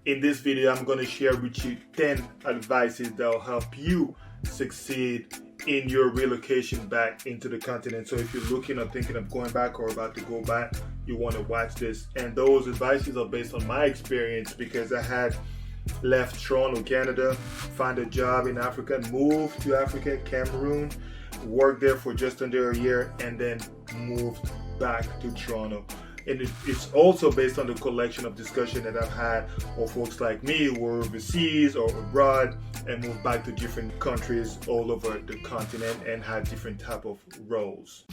In this video, I'm going to share with you 10 advices that will help you succeed in your relocation back into the continent. So if you're looking or thinking of going back or about to go back, you want to watch this. And those advices are based on my experience because I had left Toronto, Canada, find a job in Africa, moved to Africa, Cameroon, worked there for just under a year, and then moved back to Toronto. And it's also based on the collection of discussion that I've had with folks like me who were overseas or abroad and moved back to different countries all over the continent and had different type of roles.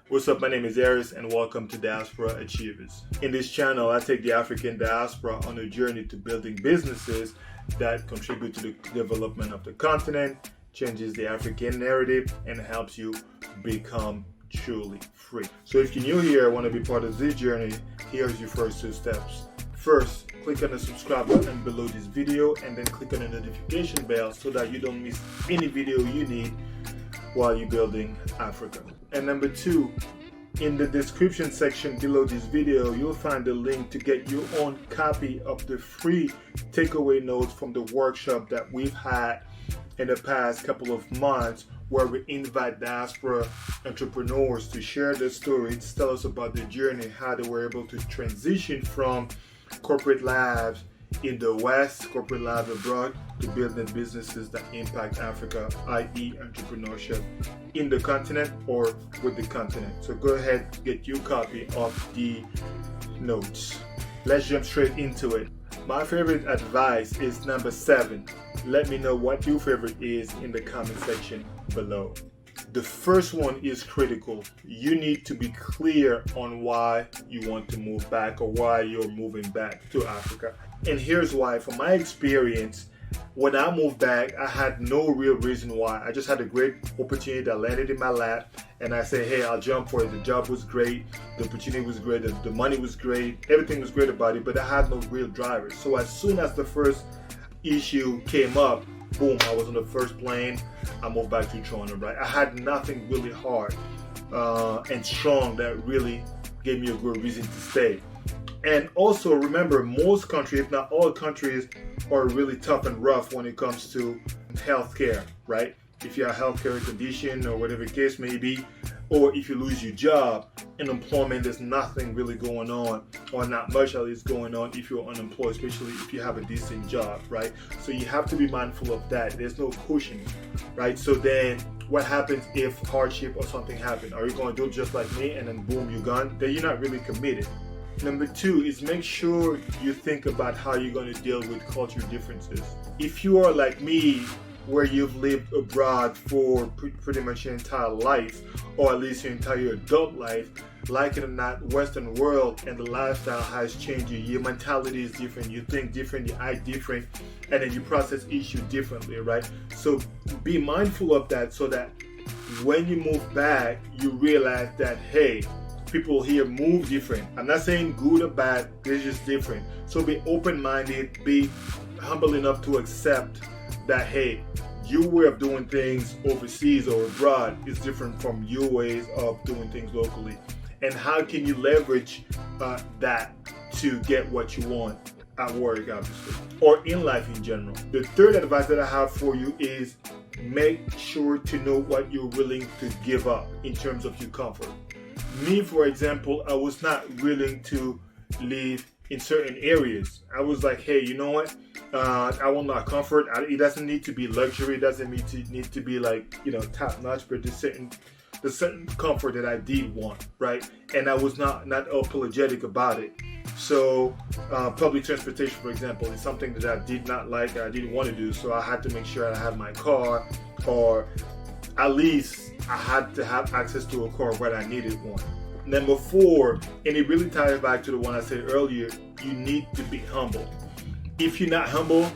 What's up, my name is Aris and welcome to Diaspora Achievers. In this channel, I take the African diaspora on a journey to building businesses that contribute to the development of the continent, changes the African narrative, and helps you become truly free. So if you're new here and want to be part of this journey, here's your first 2 steps. First, click on the subscribe button below this video and then click on the notification bell so that you don't miss any video you need while you're building Africa. And number 2, in the description section below this video, you'll find a link to get your own copy of the free takeaway notes from the workshop that we've had in the past couple of months, where we invite diaspora entrepreneurs to share their stories, tell us about their journey, how they were able to transition from corporate lives in the West, corporate lives abroad, to building businesses that impact Africa, i.e. entrepreneurship in the continent or with the continent. So go ahead, get your copy of the notes. Let's jump straight into it. My favorite advice is number 7. Let me know what your favorite is in the comment section below. The first one is critical. You need to be clear on why you want to move back or why you're moving back to Africa. And here's why. From my experience, when I moved back, I had no real reason why. I just had a great opportunity that landed in my lap, and I said, hey, I'll jump for it. The job was great, the opportunity was great, the money was great, everything was great about it, but I had no real drivers. So as soon as the first issue came up, boom, I was on the first plane, I moved back to Toronto, right? I had nothing really hard and strong that really gave me a good reason to stay. And also remember, most countries, if not all countries, are really tough and rough when it comes to healthcare, right? If you have a healthcare condition or whatever the case may be, or if you lose your job, unemployment, there's nothing really going on, or not much at least going on if you're unemployed, especially if you have a decent job, right? So you have to be mindful of that. There's no cushion, right? So then what happens if hardship or something happens? Are you going to do just like me and then boom, you're gone? Then you're not really committed. Number 2 is make sure you think about how you're going to deal with cultural differences. If you are like me, where you've lived abroad for pretty much your entire life, or at least your entire adult life, like it or not, Western world and the lifestyle has changed you. Your mentality is different, you think different, you act different, and then you process issues differently, right? So be mindful of that so that when you move back, you realize that, hey, people here move different. I'm not saying good or bad, they're just different. So be open-minded, be humble enough to accept that, hey, your way of doing things overseas or abroad is different from your ways of doing things locally. And how can you leverage that to get what you want at work, obviously, or in life in general. The third advice that I have for you is make sure to know what you're willing to give up in terms of your comfort. Me, for example, I was not willing to live in certain areas. I was like, hey, you know what? I want my comfort. It doesn't need to be luxury. It doesn't need to be like, top notch, but the certain comfort that I did want, right? And I was not apologetic about it. So public transportation, for example, is something that I did not like, I didn't want to do. So I had to make sure I had my car, or at least I had to have access to a car when I needed one. Number 4, and it really ties back to the one I said earlier, you need to be humble. If you're not humble,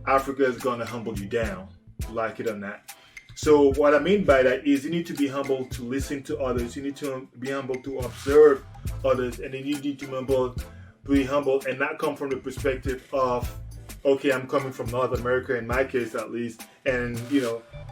Africa is going to humble you down, like it or not. So what I mean by that is you need to be humble to listen to others. You need to be humble to observe others. And then you need to be humble and not come from the perspective of okay, I'm coming from North America, in my case at least, and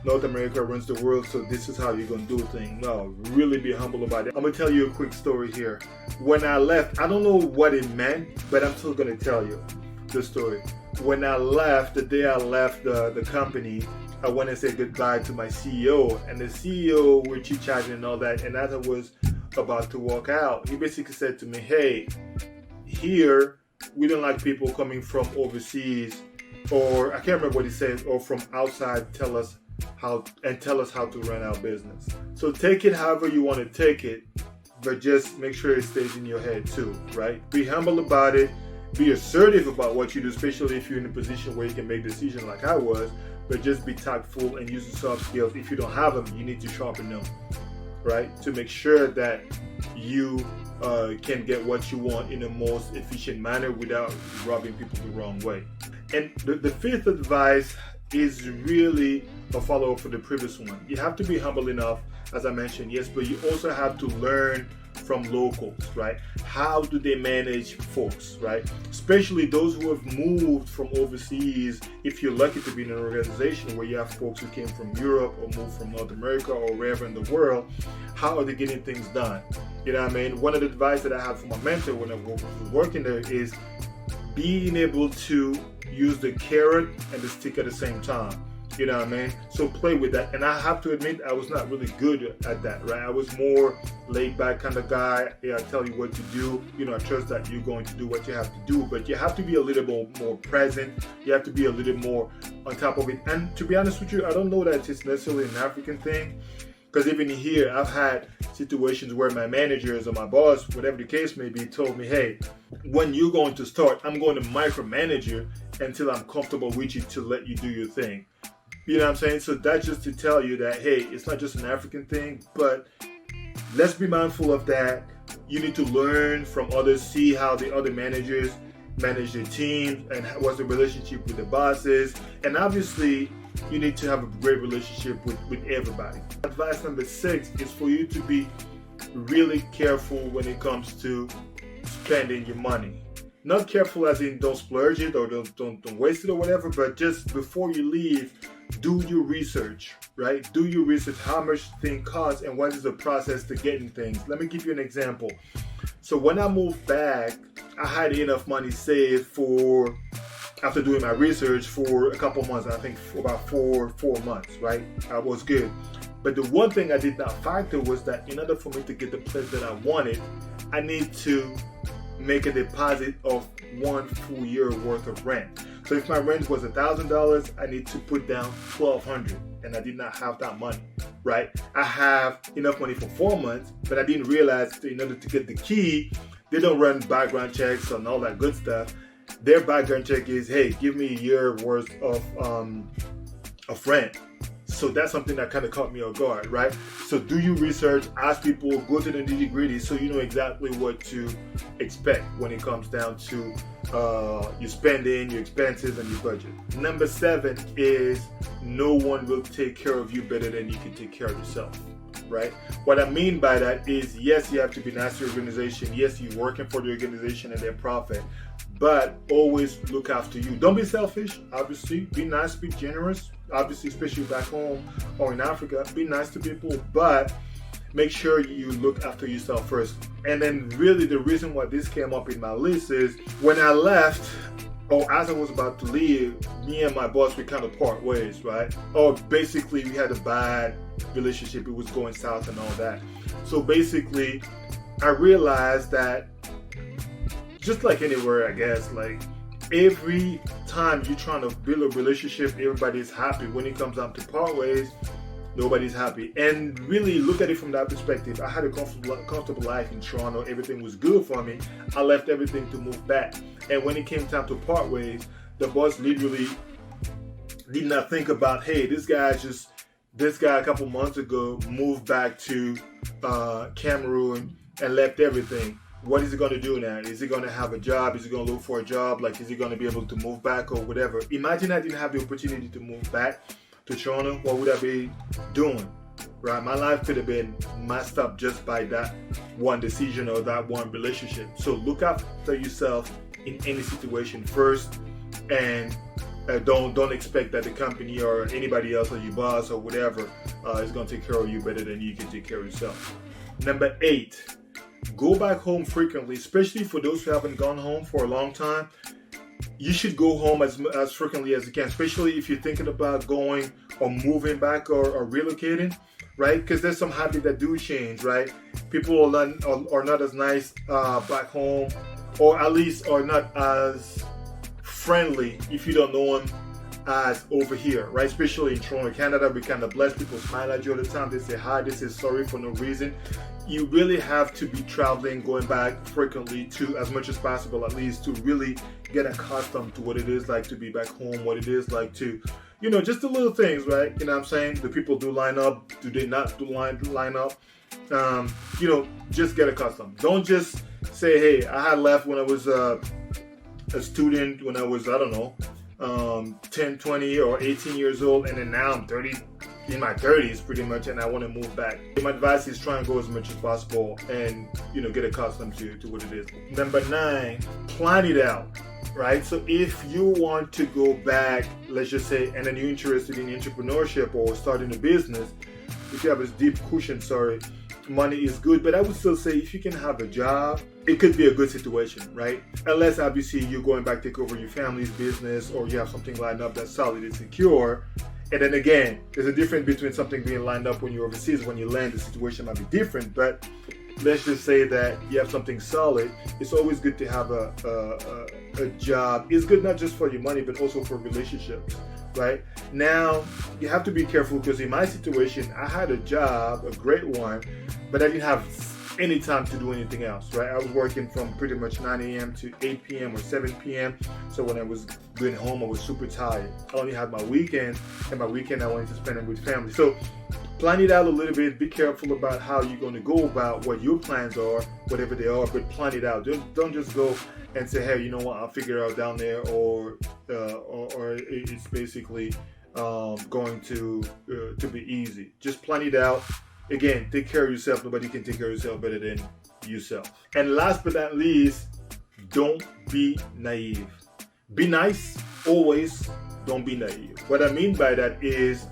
North America runs the world, so this is how you're gonna do things. No, really be humble about it. I'm gonna tell you a quick story here. When I left, I don't know what it meant, but I'm still gonna tell you the story. When I left, the day I left the company, I went and said goodbye to my CEO, and the CEO were chit-chatting and all that, and as I was about to walk out, he basically said to me, hey, here, we don't like people coming from overseas, or I can't remember what he said, or from outside, tell us how to run our business. So take it however you want to take it, but just make sure it stays in your head too, right? Be humble about it, be assertive about what you do, especially if you're in a position where you can make decisions like I was, but just be tactful and use the soft skills. If you don't have them, you need to sharpen them, right? To make sure that you can get what you want in the most efficient manner without rubbing people the wrong way. And the fifth advice is really a follow-up for the previous one. You have to be humble enough, as I mentioned, yes, but you also have to learn from locals, right? How do they manage folks, right? Especially those who have moved from overseas. If you're lucky to be in an organization where you have folks who came from Europe or moved from North America or wherever in the world, how are they getting things done? You know what I mean? One of the advice that I had from my mentor when I was working there is being able to use the carrot and the stick at the same time. You know what I mean? So play with that. And I have to admit, I was not really good at that, right? I was more laid back kind of guy. Yeah, I tell you what to do. I trust that you're going to do what you have to do, but you have to be a little more present. You have to be a little more on top of it. And to be honest with you, I don't know that it's necessarily an African thing, because even here, I've had situations where my managers or my boss, whatever the case may be, told me, hey, when you're going to start, I'm going to micromanage you until I'm comfortable with you to let you do your thing. You know what I'm saying? So that's just to tell you that, hey, it's not just an African thing, but let's be mindful of that. You need to learn from others, see how the other managers manage their teams and what's the relationship with the bosses. And obviously, you need to have a great relationship with everybody. Advice number 6 is for you to be really careful when it comes to spending your money. Not careful as in don't splurge it or don't waste it or whatever, but just before you leave, do your research, right? Do your research, how much thing costs and what is the process to getting things. Let me give you an example. So when I moved back, I had enough money saved for, after doing my research, for a couple months, I think for about four months, right? I was good. But the one thing I did not factor was that in order for me to get the place that I wanted, I need to make a deposit of 1 full year worth of rent. So if my rent was $1,000, I need to put down $1,200, and I did not have that money, right? I have enough money for 4 months, but I didn't realize that in order to get the key, they don't run background checks and all that good stuff. Their background check is, hey, give me a year worth of rent. So that's something that kind of caught me off guard, right? So do your research, ask people, go to the nitty-gritty so you know exactly what to expect when it comes down to your spending, your expenses, and your budget. Number 7 is no one will take care of you better than you can take care of yourself, right? What I mean by that is, yes, you have to be nice to your organization. Yes, you're working for the organization and their profit, but always look after you. Don't be selfish, obviously. Be nice, be generous. Obviously, especially back home or in Africa, be nice to people, but make sure you look after yourself first. And then really the reason why this came up in my list is when I left, or as I was about to leave, me and my boss, we kind of part ways, right? Or basically we had a bad relationship. It was going south and all that. So basically I realized that just like anywhere, I guess, like every time you're trying to build a relationship, everybody's happy. When it comes down to part ways, nobody's happy. And really look at it from that perspective. I had a comfortable life in Toronto. Everything was good for me. I left everything to move back. And when it came time to part ways, the boss literally did not think about, hey, this guy a couple months ago moved back to Cameroon and left everything. What is he going to do now? Is he going to have a job? Is he going to look for a job? Like, is he going to be able to move back or whatever? Imagine I didn't have the opportunity to move back to Toronto. What would I be doing? Right? My life could have been messed up just by that one decision or that one relationship. So look after yourself in any situation first, and don't expect that the company or anybody else or your boss or whatever is going to take care of you better than you can take care of yourself. Number 8, go back home frequently, especially for those who haven't gone home for a long time. You should go home as frequently as you can, especially if you're thinking about going or moving back or relocating, right? Because there's some habits that do change, right? People are not as nice back home, or at least are not as friendly if you don't know them as over here, right? Especially in Toronto, Canada, we kind of blessed. People smile at you all the time. They say hi, they say sorry for no reason. You really have to be traveling, going back frequently to, as much as possible at least, to really get accustomed to what it is like to be back home, what it is like to, just the little things, right? You know what I'm saying? Do people do line up? Do they not do line up? Just get accustomed. Don't just say, hey, I had left when I was a student, when I was, 10, 20 or 18 years old, and then now I'm 30, in my 30s pretty much, and I want to move back. My advice is try and go as much as possible and get accustomed to what it is. Number 9, plan it out, right? So if you want to go back, let's just say, and then you're interested in entrepreneurship or starting a business, if you have a deep cushion, money is good, but I would still say if you can have a job, it could be a good situation, right? Unless obviously you're going back to take over your family's business, or you have something lined up that's solid and secure. And then again, there's a difference between something being lined up when you're overseas. When you land, the situation might be different, but let's just say that you have something solid. It's always good to have a job. It's good not just for your money, but also for relationships, right? Now, you have to be careful, because in my situation, I had a job, a great one, but I didn't have any time to do anything else, right? I was working from pretty much 9 a.m. to 8 p.m. or 7 p.m. So when I was going home, I was super tired. I only had my weekend, and my weekend I wanted to spend it with family. So plan it out a little bit. Be careful about how you're going to go about what your plans are, whatever they are, but plan it out. Don't just go and say, hey, you know what, I'll figure it out down there, or it's basically going to be easy. Just plan it out. Again, take care of yourself. Nobody can take care of yourself better than yourself. And last but not least, don't be naive. Be nice, always. Don't be naive. What I mean by that is,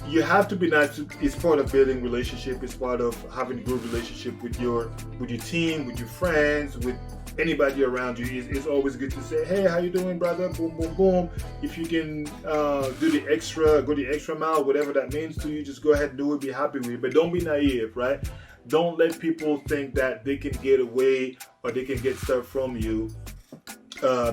you have to be nice. It's part of building relationship. It's part of having a good relationship with your team, with your friends, with anybody around you. It's always good to say, hey, how you doing, brother? Boom, boom, boom. If you can go the extra mile, whatever that means to you, just go ahead and do it. Be happy with it. But don't be naive, right? Don't let people think that they can get away or they can get stuff from you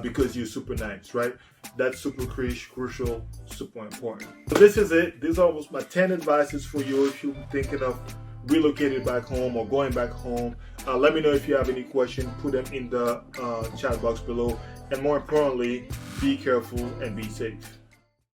because you're super nice, right? That's super crucial, super important. So this is it. These are almost my 10 advices for you if you're thinking of relocating back home or going back home. Let me know if you have any questions. Put them in the chat box below. And more importantly, be careful and be safe.